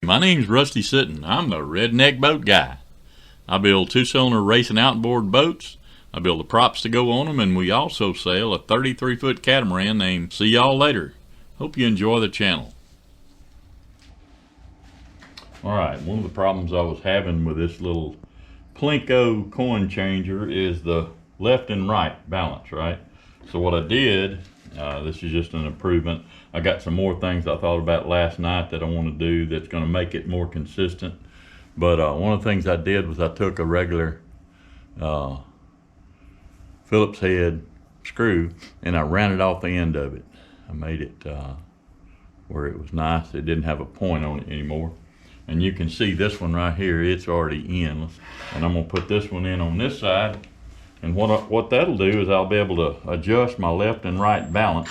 My name's Rusty Sitton. I'm the Redneck Boat Guy. I build two-cylinder racing outboard boats. I build the props to go on them, and we also sail a 33-foot catamaran named See Y'all Later. Hope you enjoy the channel. Alright, one of the problems I was having with this little Plinko coin changer is the left and right balance, right? So what I did, this is just an improvement. I got some more things I thought about last night that I want to do that's going to make it more consistent. But one of the things I did was I took a regular Phillips head screw and I rounded off the end of it. I made it where it was nice. It didn't have a point on it anymore. And you can see this one right here, it's already in. And I'm going to put this one in on this side. And what that'll do is I'll be able to adjust my left and right balance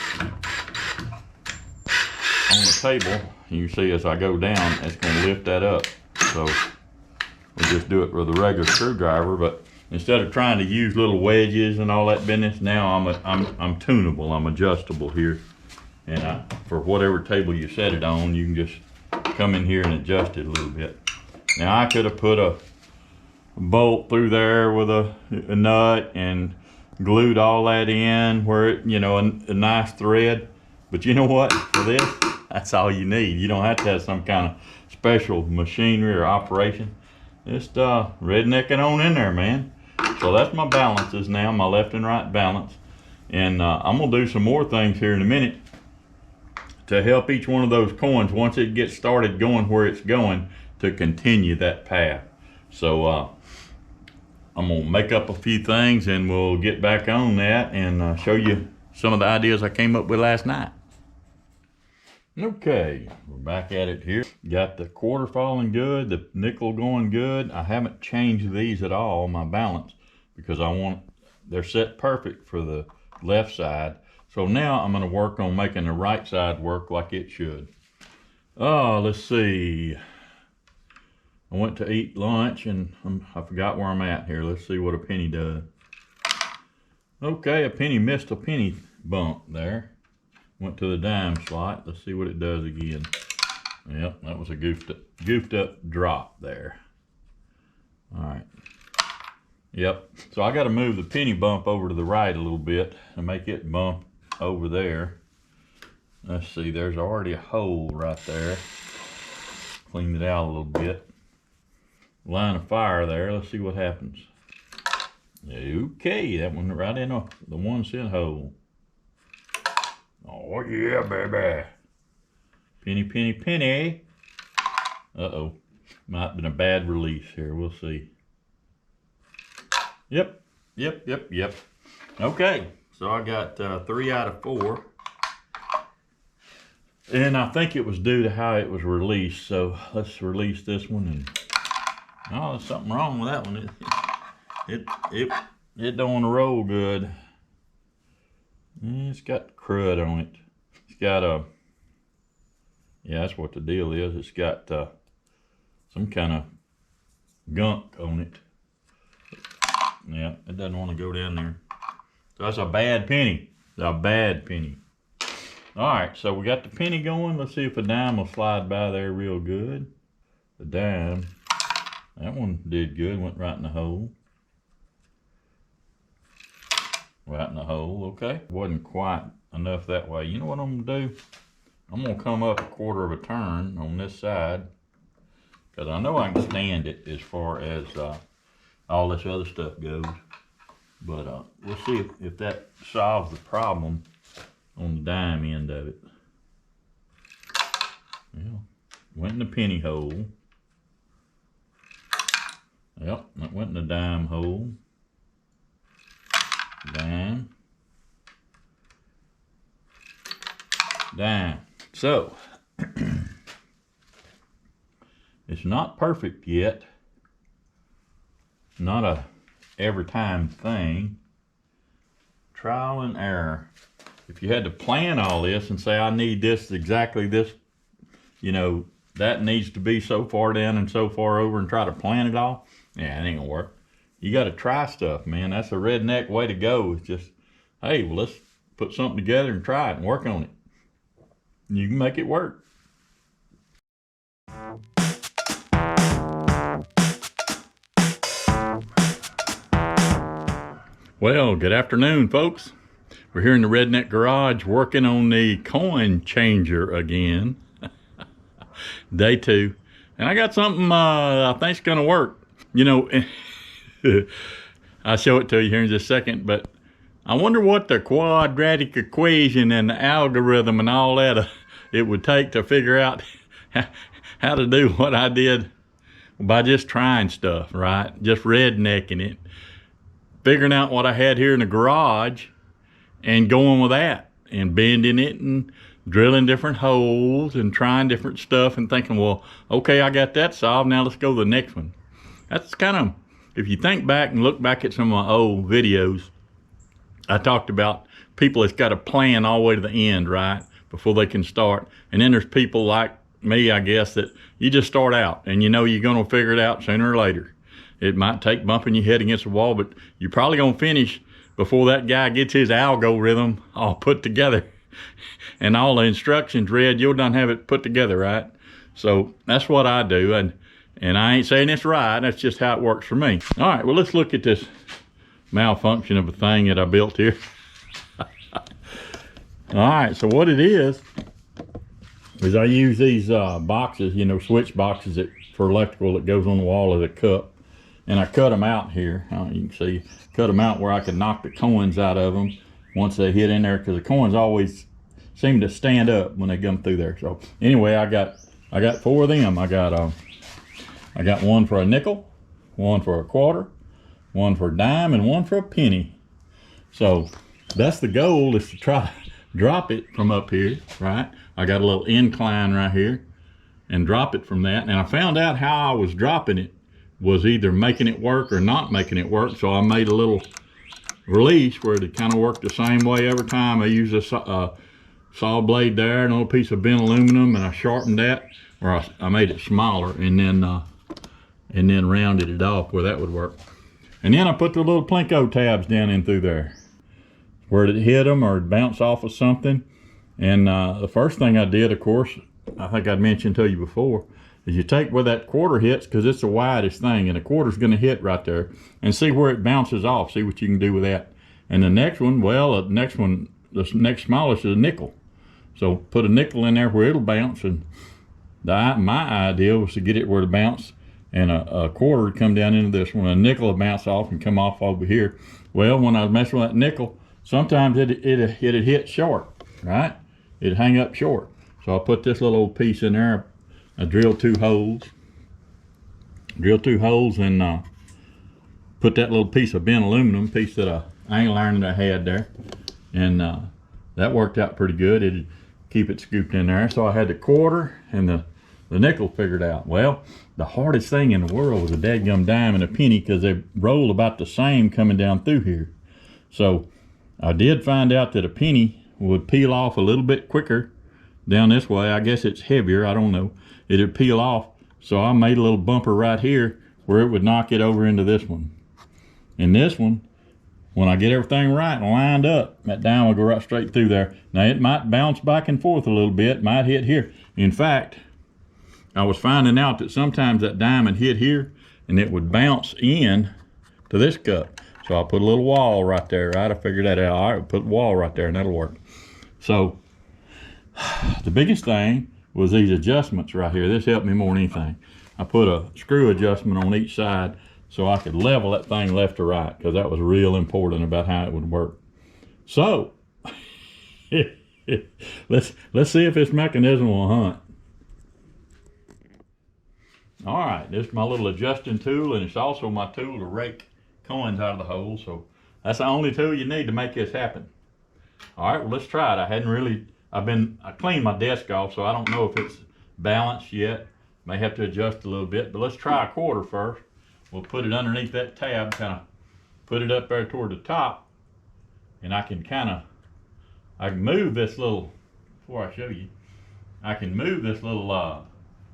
on the table. You see as I go down, it's going to lift that up. So we'll just do it with a regular screwdriver. But instead of trying to use little wedges and all that business, now I'm tunable, I'm adjustable here. And for whatever table you set it on, you can just come in here and adjust it a little bit. Now I could have put a bolt through there with a nut and glued all that in where it, you know, a nice thread. But you know what, for this, that's all you need. You don't have to have some kind of special machinery or operation. Just rednecking on in there, man. So that's my balances now, my left and right balance. And I'm gonna do some more things here in a minute to help each one of those coins, once it gets started going where it's going, to continue that path. So I'm gonna make up a few things and we'll get back on that and show you some of the ideas I came up with last night. Okay, we're back at it here. Got the quarter falling good, the nickel going good. I haven't changed these at all, my balance, because they're set perfect for the left side. So now I'm gonna work on making the right side work like it should. Oh, let's see. I went to eat lunch and I forgot where I'm at here. Let's see what a penny does. Okay, a penny missed a penny bump there. Went to the dime slot. Let's see what it does again. Yep, that was a goofed up drop there. All right. Yep, so I got to move the penny bump over to the right a little bit and make it bump over there. Let's see, there's already a hole right there. Cleaned it out a little bit. Line of fire there. Let's see what happens. Okay, that one right in the 1 cent hole. Oh yeah, baby. Penny, penny, penny. Uh-oh. Might have been a bad release here. We'll see. Yep. Okay, so I got 3 out of 4. And I think it was due to how it was released. So let's release this one. And oh, there's something wrong with that one. It don't want to roll good. It's got crud on it. It's got yeah, that's what the deal is. It's got some kind of gunk on it. Yeah, it doesn't want to go down there. So that's a bad penny. It's a bad penny. All right, so we got the penny going. Let's see if a dime will slide by there real good. The dime, that one did good. Went right in the hole. Right in the hole, okay. Wasn't quite enough that way. You know what I'm gonna do? I'm gonna come up a quarter of a turn on this side, because I know I can stand it as far as all this other stuff goes. But we'll see if that solves the problem on the dime end of it. Well, went in the penny hole. Yep, that went in the dime hole. Dime. Dime. So, it's not perfect yet. Not a every time thing. Trial and error. If you had to plan all this and say, I need this, exactly this, you know, that needs to be so far down and so far over, and try to plan it all, yeah, it ain't gonna work. You got to try stuff, man. That's a redneck way to go. It's just, hey, well, let's put something together and try it and work on it. You can make it work. Well, good afternoon, folks. We're here in the Redneck garage working on the coin changer again. Day 2. And I got something I think's gonna work. You know, I'll show it to you here in just a second, but I wonder what the quadratic equation and the algorithm and all that it would take to figure out how to do what I did by just trying stuff, right? Just rednecking it. Figuring out what I had here in the garage and going with that and bending it and drilling different holes and trying different stuff and thinking, well, okay, I got that solved. Now let's go to the next one. That's kind of, if you think back and look back at some of my old videos, I talked about people that's got a plan all the way to the end, right? Before they can start. And then there's people like me, I guess, that you just start out and you know you're going to figure it out sooner or later. It might take bumping your head against the wall, but you're probably going to finish before that guy gets his algorithm all put together and all the instructions read. You'll done have it put together, right? So that's what I do, and I ain't saying it's right. That's just how it works for me. All right, well, let's look at this malfunction of a thing that I built here. All right, so what it is I use these boxes, you know, switch boxes for electrical that goes on the wall of the cup. And I cut them out here. You can see, cut them out where I could knock the coins out of them once they hit in there, because the coins always seem to stand up when they come through there. So anyway, I got 4 of them. I got one for a nickel, one for a quarter, one for a dime, and one for a penny. So that's the goal, is to try to drop it from up here, right? I got a little incline right here and drop it from that. And I found out how I was dropping it was either making it work or not making it work. So I made a little release where it kind of worked the same way every time. I used a saw blade there and a little piece of bent aluminum, and I sharpened that, or I made it smaller, and then rounded it off where that would work. And then I put the little plinko tabs down in through there where it hit them or it bounced off of something. And the first thing I did, of course, I think I'd mentioned to you before, is you take where that quarter hits, because it's the widest thing, and the quarter's going to hit right there, and see where it bounces off. See what you can do with that. And the next one, well, the next smallest is a nickel. So put a nickel in there where it'll bounce, and my idea was to get it where it bounce, and a quarter would come down into this one. A nickel would bounce off and come off over here. Well, when I was messing with that nickel, sometimes it'd hit short, right? It'd hang up short. So I put this little old piece in there. I drilled 2 holes, and put that little piece of bent aluminum, piece that angle iron that I had there, and that worked out pretty good. It'd keep it scooped in there. So I had the quarter and the nickel figured out. Well, the hardest thing in the world was a dadgum dime and a penny, because they roll about the same coming down through here. So I did find out that a penny would peel off a little bit quicker down this way. I guess it's heavier, I don't know. It'd peel off. So I made a little bumper right here where it would knock it over into this one. And this one, when I get everything right and lined up, that dime will go right straight through there. Now it might bounce back and forth a little bit, might hit here. In fact, I was finding out that sometimes that dime would hit here and it would bounce in to this cup. So I put a little wall right there, right? I figured that out. All right, put a wall right there and that'll work. So the biggest thing was these adjustments right here. This helped me more than anything. I put a screw adjustment on each side so I could level that thing left to right, because that was real important about how it would work. So let's see if this mechanism will hunt. All right, this is my little adjusting tool, and it's also my tool to rake coins out of the hole. So that's the only tool you need to make this happen. All right, well, let's try it. I cleaned my desk off, so I don't know if it's balanced yet. May have to adjust a little bit, but let's try a quarter first. We'll put it underneath that tab, kind of put it up there toward the top, and I can move this little, before I show you, I can move this little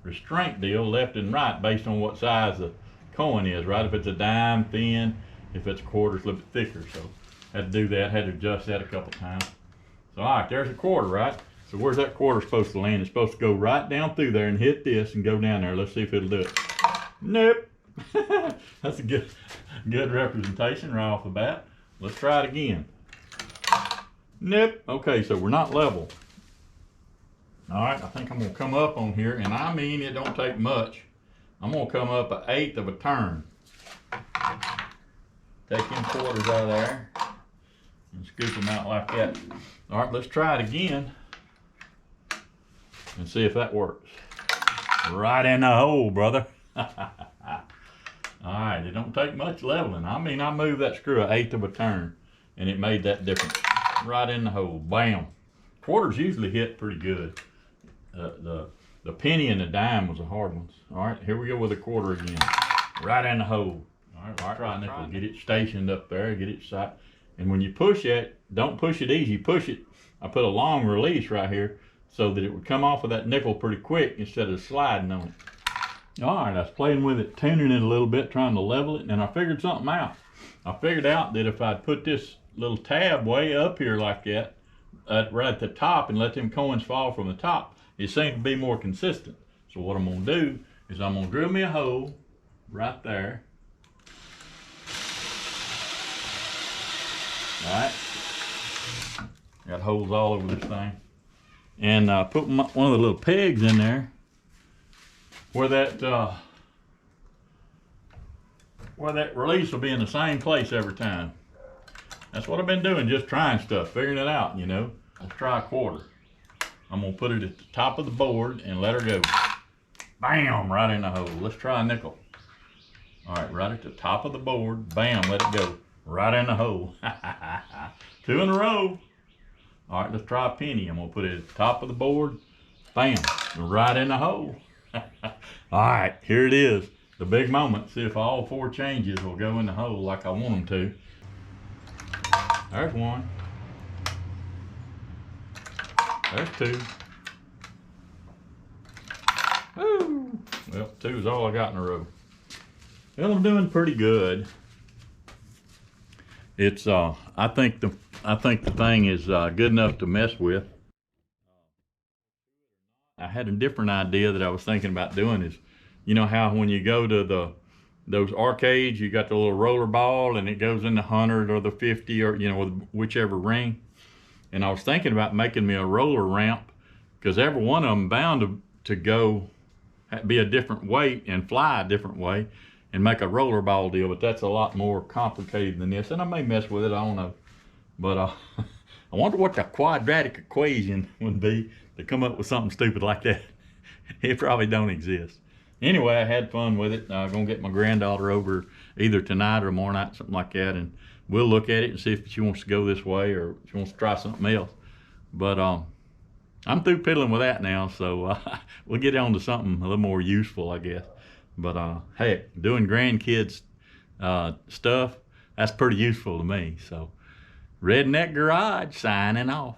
restraint deal left and right based on what size the coin is, right? If it's a dime, thin. If it's a quarter, it's a little bit thicker. So had to do that, had to adjust that a couple times. So all right, there's a quarter, right? So where's that quarter supposed to land? It's supposed to go right down through there and hit this and go down there. Let's see if it'll do it. Nope. That's a good representation right off the bat. Let's try it again. Nope. Okay, so we're not level. All right, I think I'm gonna come up on here, and I mean it don't take much. I'm gonna come up 1/8 of a turn. Take them quarters out of there and scoop them out like that. All right, let's try it again and see if that works. Right in the hole, brother. All right, it don't take much leveling. I mean, I moved that screw 1/8 of a turn, and it made that difference. Right in the hole, bam. Quarters usually hit pretty good. The penny and the dime was the hard ones. All right, here we go with a quarter again. Right in the hole. All right, try nickel. Get it stationed up there, get it set. And when you push it, don't push it easy, push it. I put a long release right here so that it would come off of that nickel pretty quick instead of sliding on it. All right, I was playing with it, tuning it a little bit, trying to level it, and I figured something out. I figured out that if I'd put this little tab way up here like that, right at the top, and let them coins fall from the top, it seemed to be more consistent. So what I'm gonna do is I'm gonna drill me a hole right there. All right, got holes all over this thing, and put one of the little pegs in there where that release will be in the same place every time. That's what I've been doing, just trying stuff, figuring it out, you know. Let's try a quarter. I'm gonna put it at the top of the board and let her go. Bam, right in the hole. Let's try a nickel. All right, right at the top of the board, bam, let it go. Right in the hole. 2 in a row. All right, let's try a penny. I'm gonna put it at the top of the board, bam, right in the hole. All right, here it is, the big moment. See if all 4 changes will go in the hole like I want them to. There's one. There's 2. Woo! Well, 2 is all I got in a row. Well, I'm doing pretty good. It's I think the thing is good enough to mess with. I had a different idea that I was thinking about doing is, you know how when you go to those arcades, you got the little roller ball and it goes in the 100 or the 50 or, you know, whichever ring. And I was thinking about making me a roller ramp, because every one of them bound to go be a different weight and fly a different way and make a roller ball deal, but that's a lot more complicated than this, and I may mess with it, I don't know. But I wonder what the quadratic equation would be to come up with something stupid like that. It probably don't exist. Anyway, I had fun with it. I'm gonna get my granddaughter over either tonight or tomorrow night, something like that, and we'll look at it and see if she wants to go this way or if she wants to try something else. But I'm through piddling with that now, so we'll get on to something a little more useful, I guess. But heck, doing grandkids stuff, that's pretty useful to me. So, Redneck Garage signing off.